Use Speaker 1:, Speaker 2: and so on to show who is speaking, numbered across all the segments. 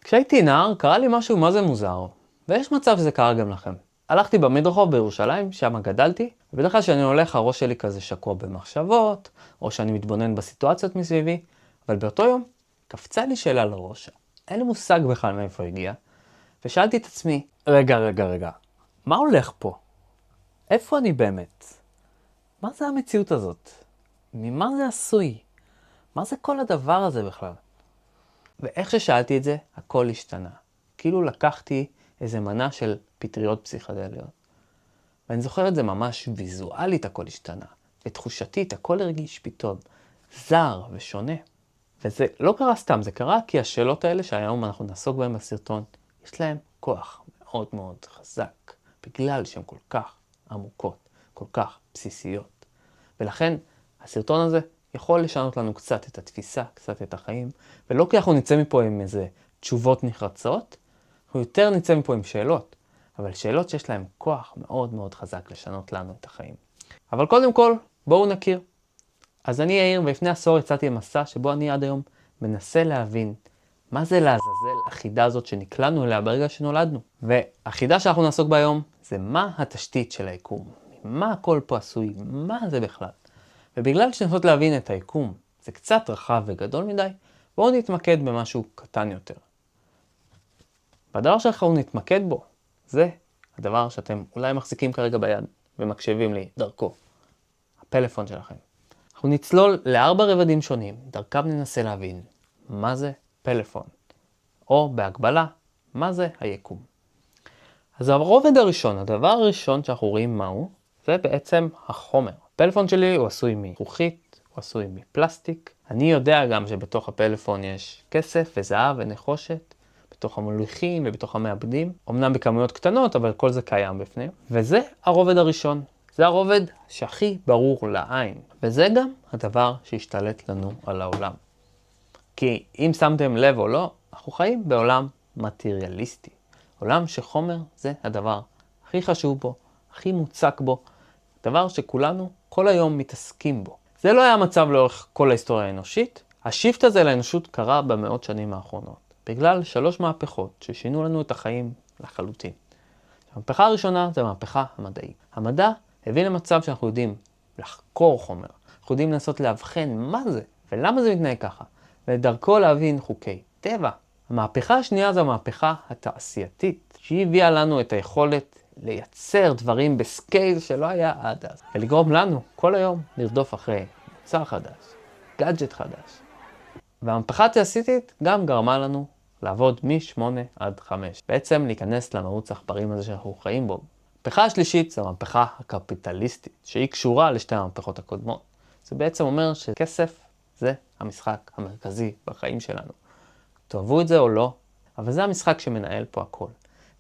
Speaker 1: כשהייתי נער קרה לי משהו מה זה מוזר, ויש מצב שזה קרה גם לכם. הלכתי במדרחוב בירושלים, שם גדלתי, ובדרך כלל כשאני הולך הראש שלי כזה שקוע במחשבות, או שאני מתבונן בסיטואציות מסביבי, אבל באותו יום קפצה לי שאלה לראש, אין לי מושג בכלל מאיפה הגיע, ושאלתי את עצמי, רגע, מה הולך פה? איפה אני באמת? מה זה המציאות הזאת? ממה זה עשוי? מה זה כל הדבר הזה בכלל? ואיך ששאלתי את זה, הכל השתנה. כאילו לקחתי איזה מנה של פטריות פסיכדליות. ואני זוכר את זה ממש ויזואלית הכל השתנה. ותחושתית הכל הרגיש פתאום זר ושונה. וזה לא קרה סתם, זה קרה כי השאלות האלה שהיום אנחנו נעסוק בהן בסרטון, יש להן כוח מאוד מאוד חזק. בגלל שהן כל כך עמוקות, כל כך בסיסיות. ולכן הסרטון הזה יכול לשנות לנו קצת את התפיסה, קצת את החיים, ולא כי אנחנו נצא מפה עם איזה תשובות נחרצות, אנחנו יותר נצא מפה עם שאלות, אבל שאלות שיש להן כוח מאוד מאוד חזק לשנות לנו את החיים. אבל קודם כל, בואו נכיר. אז אני יאיר, ולפני עשור יצאתי למסע שבו אני עד היום מנסה להבין מה זה לעזאזל החידה הזאת שנקלענו אליה ברגע שנולדנו. והחידה שאנחנו נעסוק בה היום זה מה התשתית של היקום, מה הכל פה עשוי, מה זה בכלל. ובגלל שנסות להבין את היקום זה קצת רחב וגדול מדי, בואו נתמקד במשהו קטן יותר. והדבר שאנחנו נתמקד בו זה הדבר שאתם אולי מחזיקים כרגע ביד ומקשיבים לי דרכו, הפלאפון שלכם. אנחנו נצלול לארבע רבדים שונים, דרכם ננסה להבין מה זה פלאפון, או בהגבלה, מה זה היקום. אז הרובד הראשון, הדבר הראשון שאנחנו רואים מהו, זה בעצם החומר. הפלאפון שלי הוא עשוי מזכוכית, הוא עשוי מפלסטיק. אני יודע גם שבתוך הפלאפון יש כסף וזהב ונחושת, בתוך המוליכים ובתוך המעבדים. אמנם בכמויות קטנות, אבל כל זה קיים בפנים. וזה הרובד הראשון. זה הרובד שהכי ברור לעין. וזה גם הדבר שהשתלט לנו על העולם. כי אם שמתם לב או לא, אנחנו חיים בעולם מטריאליסטי. עולם שחומר זה הדבר הכי חשוב בו, הכי מוצק בו, דבר שכולנו כל היום מתעסקים בו. זה לא היה המצב לאורך כל ההיסטוריה האנושית. השיפט הזה לאנושות קרה במאות שנים האחרונות, בגלל 3 מהפכות ששינו לנו את החיים לחלוטין. המהפכה הראשונה זה המהפכה המדעית. המדע הביא למצב שאנחנו יודעים לחקור חומר, אנחנו יודעים לנסות להבחן מה זה ולמה זה מתנהג ככה, ודרכו להבין חוקי טבע. המהפכה השנייה זה המהפכה התעשייתית, שהיא הביאה לנו את היכולת לייצר דברים בסקייל שלא היה עד אז, ולגרום לנו כל היום לרדוף אחרי מוצר חדש, גאדג'ט חדש. והמהפכה התעשייתית גם גרמה לנו לעבוד מ-8 עד 5, בעצם להיכנס למרוץ העכברים הזה שאנחנו חיים בו. המהפכה השלישית זה המהפכה הקפיטליסטית, שהיא קשורה לשתי המהפכות הקודמות. זה בעצם אומר שכסף זה המשחק המרכזי בחיים שלנו. תאהבו את זה או לא, אבל זה המשחק שמנהל פה הכל.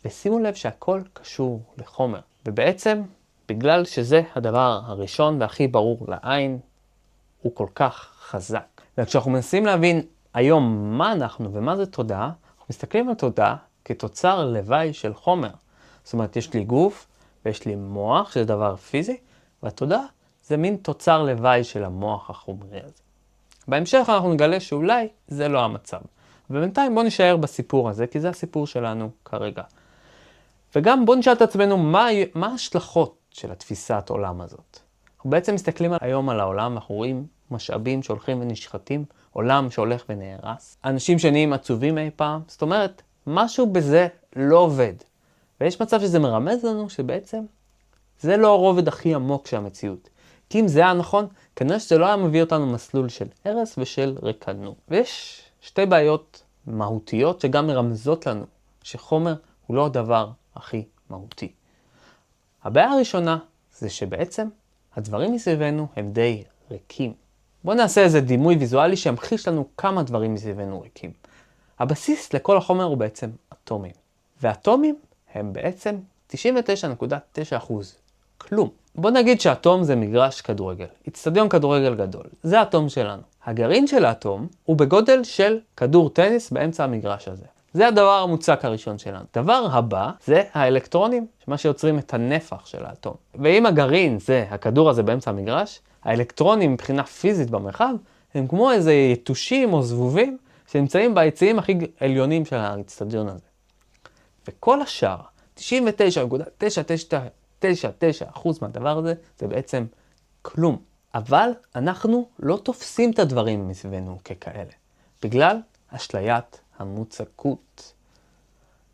Speaker 1: ושימו לב שהכל קשור לחומר. ובעצם, בגלל שזה הדבר הראשון והכי ברור לעין, הוא כל כך חזק. וכשאנחנו מנסים להבין היום מה אנחנו ומה זה תודעה, אנחנו מסתכלים על תודעה כתוצר לוואי של חומר. זאת אומרת, יש לי גוף ויש לי מוח, שזה דבר פיזי, והתודעה זה מין תוצר לוואי של המוח החומרי הזה. בהמשך אנחנו נגלה שאולי זה לא המצב. ובינתיים בוא נשאר בסיפור הזה, כי זה הסיפור שלנו כרגע. וגם בוא נשאל את עצמנו מה ההשלכות של התפיסת עולם הזאת. אנחנו בעצם מסתכלים היום על העולם, אנחנו רואים משאבים שהולכים ונשחטים, עולם שהולך ונהרס, אנשים שנהיים עצובים אי פעם, זאת אומרת, משהו בזה לא עובד. ויש מצב שזה מרמז לנו שבעצם זה לא הרובד הכי עמוק של המציאות. כי אם זה היה נכון, כנראה שזה לא היה מביא אותנו מסלול של הרס ושל ריקנות. ויש 2 בעיות מהותיות שגם מרמזות לנו שחומר הוא לא הדבר הכי מהותי. הבעיה הראשונה זה שבעצם הדברים מסביבנו הם די ריקים. בואו נעשה איזה דימוי ויזואלי שימחיש לנו כמה דברים מסביבנו ריקים. הבסיס לכל החומר הוא בעצם אטומים. ואטומים הם בעצם 99.9%. כלום. בוא נגיד שאטום זה מגרש כדורגל, אצטדיון כדורגל גדול. זה האטום שלנו. הגרעין של האטום הוא בגודל של כדור טניס באמצע המגרש הזה. זה הדבר המוצק הראשון שלנו. דבר הבא זה האלקטרונים, מה שיוצרים את הנפח של האטום. ואם הגרעין זה הכדור הזה באמצע המגרש, האלקטרונים מבחינה פיזית במרחב הם כמו איזה יתושים או זבובים שנמצאים ביציעים הכי עליונים של האצטדיון הזה. וכל השאר, 99.999% מהדבר הזה, זה בעצם כלום. אבל אנחנו לא תופסים את הדברים מסביבנו ככאלה, בגלל אשליית המוצקות.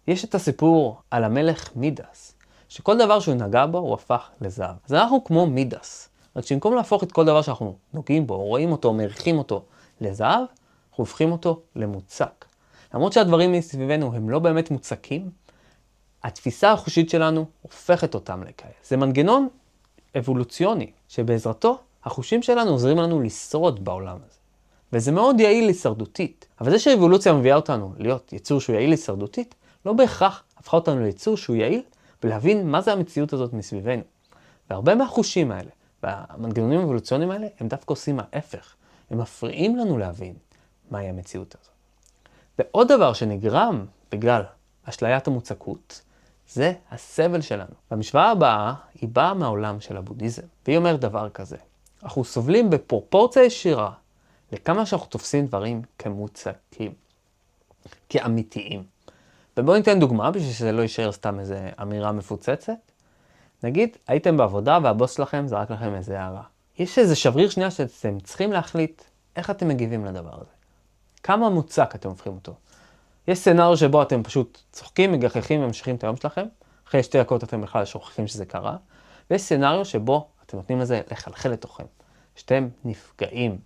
Speaker 1: יש את הסיפור על המלך מידס, שכל דבר שהוא נגע בו הוא הפך לזהב. אז אנחנו כמו מידס, רק שבמקום להפוך את כל דבר שאנחנו נוגעים בו, רואים אותו, מריחים אותו לזהב, אנחנו הופכים אותו למוצק. למרות שהדברים מסביבנו הם לא באמת מוצקים, התפיסה החושית שלנו הופכת אותם לכאלה. זה מנגנון אבולוציוני, שבעזרתו החושים שלנו עוזרים לנו לשרוד בעולם הזה. וזה מאוד יעיל להישרדותית. אבל זה שהאבולוציה מביאה אותנו להיות יצור שהוא יעיל להישרדותית, לא בהכרח הפכה אותנו ליצור שהוא יעיל, ולהבין מה זה המציאות הזאת מסביבנו. והרבה מהחושים האלה, והמנגנונים האבולוציוניים האלה, הם דווקא עושים ההפך. הם מפריעים לנו להבין מהי המציאות הזאת. ועוד דבר שנגרם בגלל אשליית המוצקות, זה הסבל שלנו. והמשוואה הבאה היא באה מהעולם של הבודהיזם. והיא אומרת דבר כזה: אנחנו סובלים בפרופורציה ישירה לכמה שאנחנו תופסים דברים כמוצקים, כאמיתיים. ובואו ניתן דוגמה בשביל שזה לא יישאר סתם איזה אמירה מפוצצת. נגיד, הייתם בעבודה והבוס שלכם זרק לכם איזה הערה. יש איזה שבריר שנייה שאתם צריכים להחליט איך אתם מגיבים לדבר הזה. כמה מוצק אתם הופכים אותו. יש סצנריו שבו אתם פשוט צוחקים, מגחכים וממשיכים את היום שלכם. אחרי 2 דקות אתם בכלל שוכחים שזה קרה. ויש סצנריו שבו אתם נותנים לזה לחלחל לתוכם. שאתם נפגעים.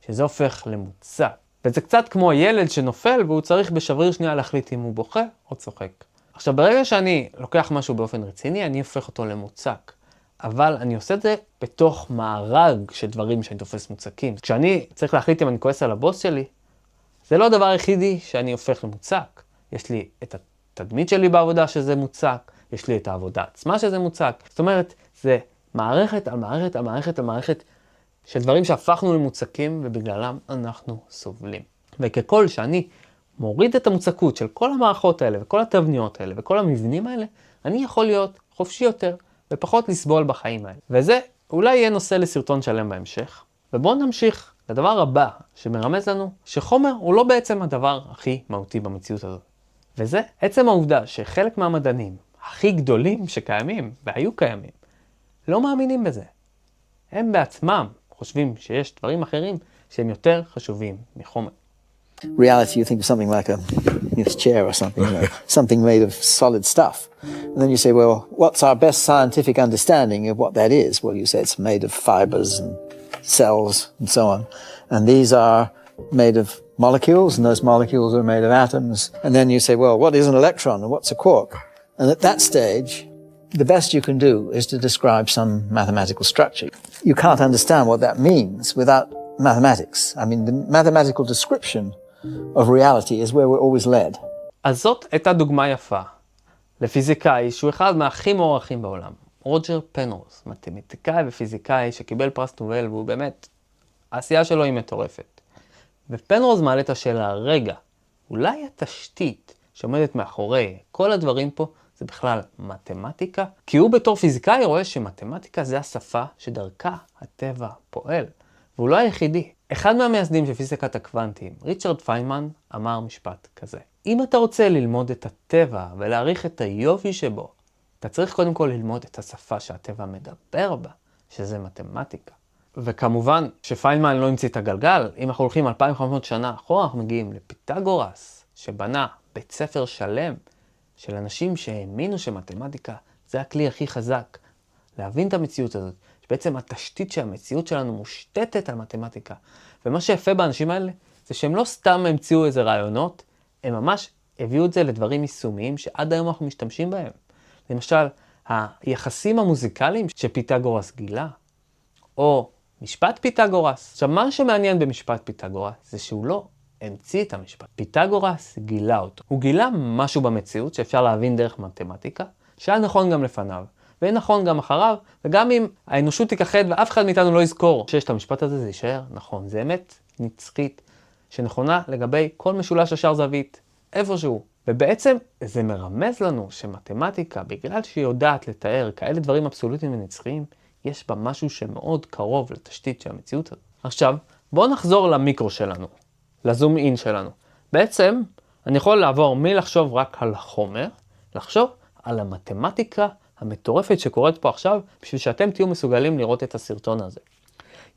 Speaker 1: שזה הופך למוצק. וזה קצת כמו הילד שנופל והוא צריך בשבריר שנייה להחליט אם הוא בוכה או צוחק. עכשיו ברגע שאני לוקח משהו באופן רציני, אני הופך אותו למוצק. אבל אני עושה את זה בתוך מארג של דברים שאני תופס מוצקים. כשאני צריך להחליט אם אני כועס על הבוס שלי, זה לא הדבר היחידי שאני הופך למוצק. יש לי את התדמית שלי בעבודה שזה מוצק, יש לי את העבודה עצמה שזה מוצק. זאת אומרת, זה מערכת על מערכת על מערכת על מערכת של דברים שהפכנו למוצקים ובגללם אנחנו סובלים. וככל שאני מוריד את המוצקות של כל המערכות האלה וכל התבניות האלה וכל המבנים האלה, אני יכול להיות חופשי יותר ופחות לסבול בחיים האלה. וזה אולי יהיה נושא לסרטון שלם בהמשך. ובואו נמשיך לדבר הבא שמרמז לנו שחומר הוא לא בעצם הדבר הכי מהותי במציאות הזאת. וזה עצם העובדה שחלק מהמדענים הכי גדולים שקיימים והיו קיימים לא מאמינים בזה. הם בעצמם חושבים שיש דברים אחרים שהם יותר חשובים מחומר.
Speaker 2: Reality, you think of something like this chair or something, something made of solid stuff. And then you say, well, what's our best scientific understanding of what that is? Well, you say it's made of fibers and cells and so on. And these are made of molecules, and those molecules are made of atoms. And then you say, well, what is an electron and what's a quark? And at that stage, the best you can do is to describe some mathematical structure. You can't understand what that means without mathematics. I mean, the mathematical description of reality is where we're always led.
Speaker 1: אז זאת הייתה דוגמה יפה לפיזיקאי שהוא אחד מהכי מוערכים בעולם. רוג'ר פנרוז, מתמטיקאי ופיזיקאי שקיבל פרס נובל, והוא באמת, העשייה שלו היא מטורפת. ופנרוז מעלה את השאלה, רגע, אולי התשתית שעומדת מאחורי כל הדברים פה זה בכלל מתמטיקה? כי הוא בתור פיזיקאי רואה שמתמטיקה זה השפה שדרכה הטבע פועל. והוא לא היחידי. אחד מהמייסדים של פיזיקת הקוונטים, ריצ'רד פיינמן, אמר משפט כזה: אם אתה רוצה ללמוד את הטבע ולהעריך את היופי שבו, אתה צריך קודם כל ללמוד את השפה שהטבע מדבר בה, שזה מתמטיקה. וכמובן שפיינמן לא המציא את הגלגל. אם אנחנו הולכים 2500 שנה אחורה, אנחנו מגיעים לפיתגורס, שבנה בית ספר שלם של אנשים שהאמינו שמתמטיקה זה הכלי הכי חזק להבין את המציאות הזאת. שבעצם התשתית של המציאות שלנו מושתתת על מתמטיקה. ומה שיפה באנשים האלה זה שהם לא סתם המציאו איזה רעיונות, הם ממש הביאו את זה לדברים יישומיים שעד היום אנחנו משתמשים בהם. למשל, היחסים המוזיקליים שפיתגורס גילה, או משפט פיתגורס. עכשיו, מה שמעניין במשפט פיתגורס זה שהוא לא המציא את המשפט. פיתגורס גילה אותו. הוא גילה משהו במציאות שאפשר להבין דרך מתמטיקה, שהיה נכון גם לפניו, ונכון גם אחריו, וגם אם האנושות תיכחד ואף אחד מאיתנו לא יזכור שיש את המשפט הזה, זה יישאר נכון. זה אמת נצחית שנכונה לגבי כל משולש ישר זווית, איפשהו. ובעצם זה מרמז לנו שמתמטיקה, בגלל שהיא יודעת לתאר כאלה דברים אבסולוטיים ונצחיים, יש בה משהו שמאוד קרוב לתשתית של המציאות הזאת. עכשיו, בואו נחזור למיקרו שלנו, לזום אין שלנו. בעצם אני יכול לעבור מלחשוב רק על החומר, לחשוב על המתמטיקה המטורפת שקורית פה עכשיו, בשביל שאתם תהיו מסוגלים לראות את הסרטון הזה.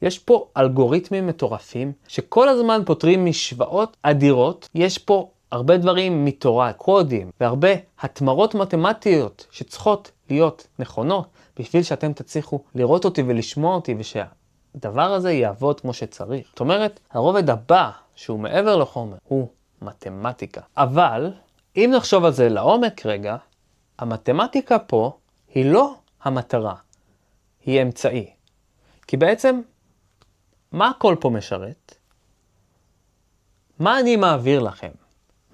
Speaker 1: יש פה אלגוריתמים מטורפים שכל הזמן פותרים משוואות אדירות. יש פה הרבה דברים מתורה, קודים, והרבה התמרות מתמטיות שצריכות להיות נכונות בשביל שאתם תצליחו לראות אותי ולשמוע אותי ושהדבר הזה יעבוד כמו שצריך. זאת אומרת, הרובד הבא שהוא מעבר לחומר הוא מתמטיקה. אבל אם נחשוב על זה לעומק רגע, המתמטיקה פה היא לא המטרה, היא אמצעי. כי בעצם מה הכל פה משרת? מה אני מעביר לכם?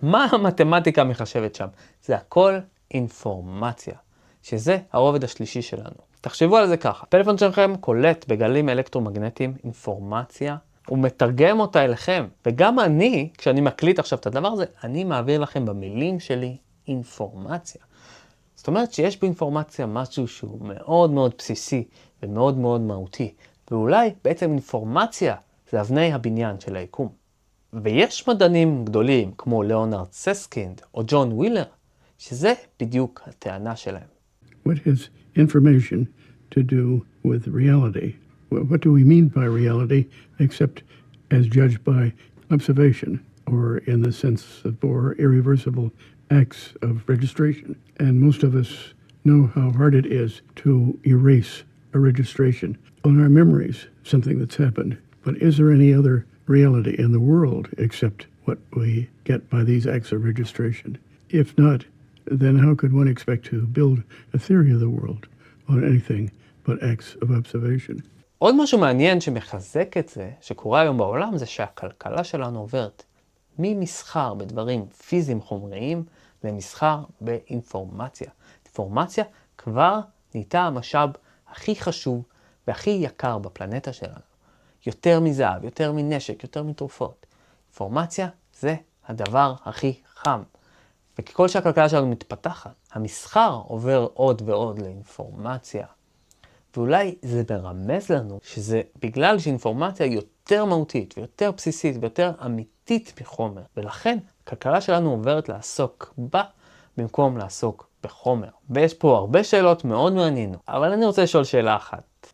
Speaker 1: מה המתמטיקה מחשבת שם? זה הכל אינפורמציה, שזה הרובד השלישי שלנו. תחשבו על זה ככה, הפלאפון שלכם קולט בגלים אלקטרומגנטיים אינפורמציה, הוא מתרגם אותה אליכם. וגם אני, כשאני מקליט עכשיו את הדבר הזה, אני מעביר לכם במילים שלי אינפורמציה. זאת אומרת שיש באינפורמציה משהו שהוא מאוד מאוד בסיסי ומאוד מאוד מהותי. ואולי בעצם אינפורמציה זה אבני הבניין של היקום. ויש מדענים גדולים כמו ליאונרד ססקינד או ג'ון ווילר, שזה בדיוק הטענה שלהם.
Speaker 3: What has information to do with reality? What do we mean by reality except as judged by observation or in the sense of or irreversible acts of registration? And most of us know how hard it is to erase a registration on our memories, something that's happened. But is there any other reality in the world except what we get by these acts of registration? If not, then how could one expect to build a theory of the world on anything but acts of observation?
Speaker 1: עוד משהו מעניין שמחזק את זה, שקורה היום בעולם, זה שהכלכלה שלנו עוברת ממסחר בדברים פיזיים חומריים למסחר באינפורמציה. אינפורמציה כבר נהייתה המשאב הכי חשוב והכי יקר בפלנטה שלנו. יותר מזהב, יותר מנשק, יותר מתרופות. אינפורמציה זה הדבר הכי חם. וככל שהכלכלה שלנו מתפתחת, המסחר עובר עוד ועוד לאינפורמציה. ואולי זה מרמז לנו שזה בגלל שאינפורמציה היא יותר מהותית ויותר בסיסית ויותר אמיתית מחומר. ולכן הכלכלה שלנו עוברת לעסוק בה במקום לעסוק בחומר. ויש פה הרבה שאלות מאוד מעניינות, אבל אני רוצה לשאול שאלה אחת.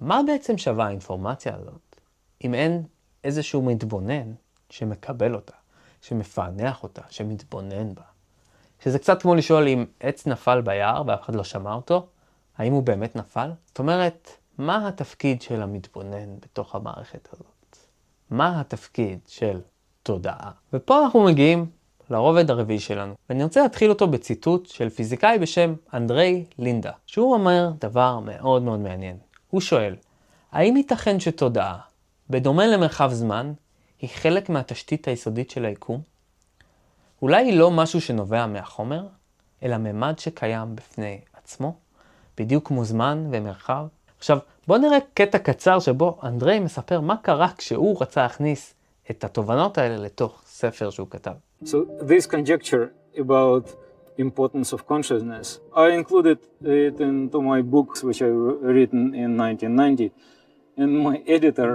Speaker 1: מה בעצם שווה האינפורמציה הזאת אם אין איזשהו מתבונן שמקבל אותה, שמפענח אותה, שמתבונן בה? שזה קצת כמו לשאול אם עץ נפל ביער ואף אחד לא שמע אותו, האם הוא באמת נפל? זאת אומרת, מה התפקיד של המתבונן בתוך המערכת הזאת? מה התפקיד של תודעה? ופה אנחנו מגיעים לרובד הרביעי שלנו, ואני רוצה להתחיל אותו בציטוט של פיזיקאי בשם אנדרי לינדה, שהוא אומר דבר מאוד מאוד מעניין. הוא שואל, האם ייתכן שתודעה, בדומה למרחב זמן, היא חלק מהתשתית היסודית של היקום? אולי היא לא משהו שנובע מהחומר, אלא ממד שקיים בפני עצמו, בדיוק כמו זמן ומרחב. עכשיו, בואו נראה קטע קצר שבו אנדרי מספר מה קרה כשהוא רצה להכניס את התובנות האלה לתוך ספר שהוא כתב.
Speaker 4: So this conjecture about importance of consciousness, I included it into my books which I written in 1990, and my editor,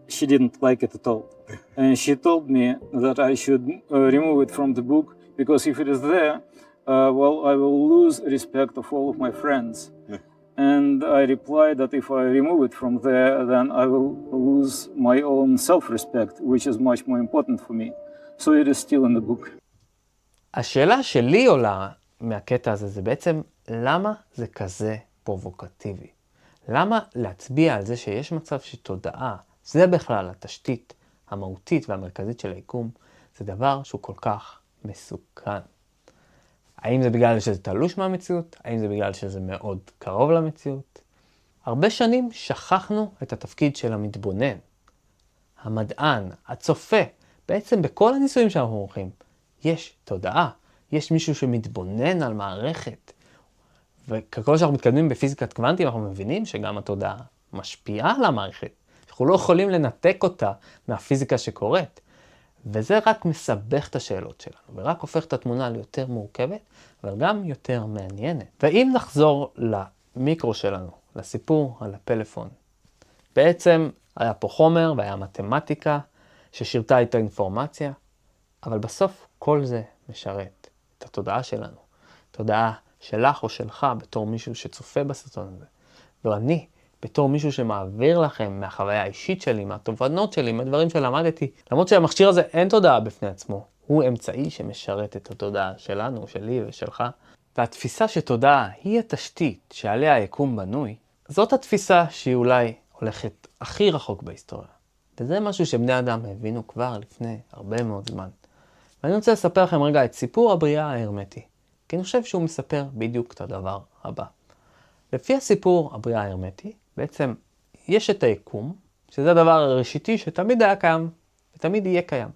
Speaker 4: she didn't like it at all. And she told me that I should remove it from the book because if it is there, well, I will lose respect of all of my friends. And I replied that if I remove it from there, then I will lose my own self-respect, which is much more important for me. So it is still in the book.
Speaker 1: השאלה שלי עולה מהקטע הזה זה בעצם למה זה כזה פרובוקטיבי? למה להצביע על זה שיש מצב שתודעה, זה בכלל התשתית המהותית והמרכזית של היקום, זה דבר שהוא כל כך מסוכן? האם זה בגלל שזה תלוש מהמציאות? האם זה בגלל שזה מאוד קרוב למציאות? הרבה שנים שכחנו את התפקיד של המתבונן, המדען, הצופה. בעצם בכל הניסויים שאנחנו עורכים, יש תודעה, יש מישהו שמתבונן על מערכת. וככל שאנחנו מתקדמים בפיזיקת קוונטים, אנחנו מבינים שגם התודעה משפיעה על המערכת. אנחנו לא יכולים לנתק אותה מהפיזיקה שקורית. וזה רק מסבך את השאלות שלנו, ורק הופך את התמונה ליותר מורכבת, אבל גם יותר מעניינת. ואם נחזור למיקרו שלנו, לסיפור על הפלאפון, בעצם היה פה חומר והיה מתמטיקה ששירתה את האינפורמציה, אבל בסוף כל זה משרת את התודעה שלנו. תודעה שלך או שלך בתור מישהו שצופה בסרטון הזה. ואני בתור מישהו שמעביר לכם מהחוויה האישית שלי, מהתובנות שלי, מהדברים שלמדתי. למרות שהמכשיר הזה אין תודעה בפני עצמו. הוא אמצעי שמשרת את התודעה שלנו, שלי ושלך. והתפיסה שתודעה היא התשתית שעליה היקום בנוי, זאת התפיסה שהיא אולי הולכת הכי רחוק בהיסטוריה. וזה משהו שבני אדם הבינו כבר לפני הרבה מאוד זמן. ואני רוצה לספר לכם רגע את סיפור הבריאה ההרמטי, כי אני חושב שהוא מספר בדיוק את הדבר הבא. לפי הסיפור הבריאה ההרמטי, בעצם יש את היקום, שזה הדבר הראשיתי שתמיד היה קיים ותמיד יהיה קיים.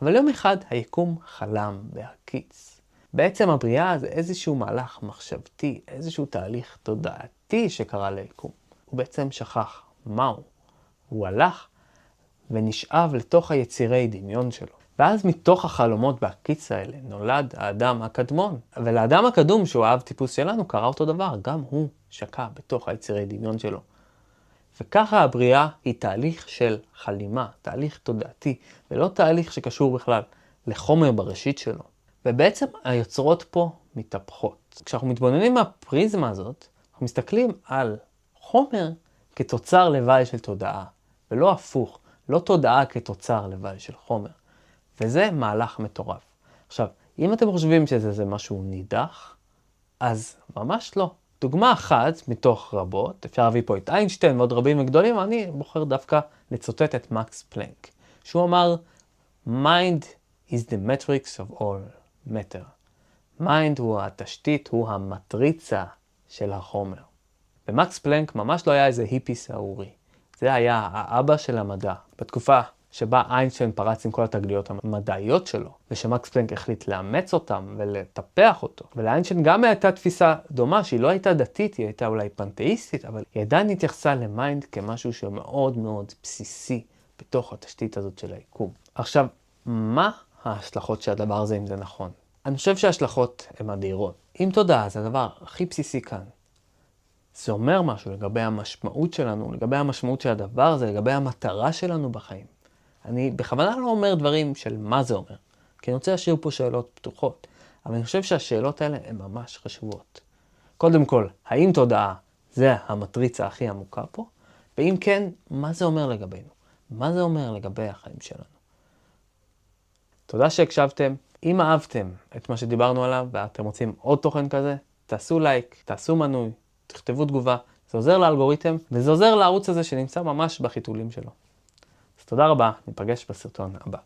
Speaker 1: אבל יום אחד היקום חלם בהקיץ. בעצם הבריאה זה איזשהו מהלך מחשבתי, איזשהו תהליך תודעתי שקרה ליקום. הוא בעצם שכח מהו. הוא הלך ונשאב לתוך היצירי דמיון שלו. ואז מתוך החלומות בהקיץ האלה נולד האדם הקדמון. ולאדם הקדום שהוא האב טיפוס שלנו קרה אותו דבר, גם הוא שקע בתוך היצירי דמיון שלו. וככה הבריאה היא תהליך של חלימה, תהליך תודעתי, ולא תהליך שקשור בכלל לחומר בראשית שלו. ובעצם היוצרות פה מתהפכות. כשאנחנו מתבוננים מהפריזמה הזאת, אנחנו מסתכלים על חומר כתוצר לוואי של תודעה, ולא הפוך, לא תודעה כתוצר לוואי של חומר. וזה מהלך מטורף. עכשיו, אם אתם חושבים שזה משהו נידח, אז ממש לא. דוגמה אחת מתוך רבות, אפשר להביא פה את איינשטיין ועוד רבים וגדולים, אני בוחר דווקא לצוטט את מקס פלנק, שהוא אמר, Mind is the matrix of all matter. Mind הוא התשתית, הוא המטריצה של החומר. ומקס פלנק ממש לא היה איזה היפי סעורי. זה היה האבא של המדע, בתקופה שבה איינשטיין פרץ עם כל התגליות המדעיות שלו, ושמקס פלנק החליט לאמץ אותם ולטפח אותו. ולאיינשטיין גם הייתה תפיסה דומה, שהיא לא הייתה דתית, היא הייתה אולי פנתאיסטית, אבל היא עדיין התייחסה למיינד כמשהו שמאוד מאוד בסיסי בתוך התשתית הזאת של היקום. עכשיו, מה ההשלכות של הדבר הזה אם זה נכון? אני חושב שההשלכות הן אדירות. אם תודעה זה הדבר הכי בסיסי כאן, זה אומר משהו לגבי המשמעות שלנו, לגבי המשמעות של הדבר הזה, לגבי המטרה שלנו בחיים. אני בכוונה לא אומר דברים של מה זה אומר, כי אני רוצה להשאיר פה שאלות פתוחות, אבל אני חושב שהשאלות האלה הן ממש חשובות. קודם כל, האם תודעה זה המטריצה הכי עמוקה פה? ואם כן, מה זה אומר לגבינו? מה זה אומר לגבי החיים שלנו? תודה שהקשבתם. אם אהבתם את מה שדיברנו עליו ואתם רוצים עוד תוכן כזה, תעשו לייק, תעשו מנוי, תכתבו תגובה. זה עוזר לאלגוריתם וזה עוזר לערוץ הזה שנמצא ממש בחיתולים שלו. אז תודה רבה, ניפגש בסרטון הבא.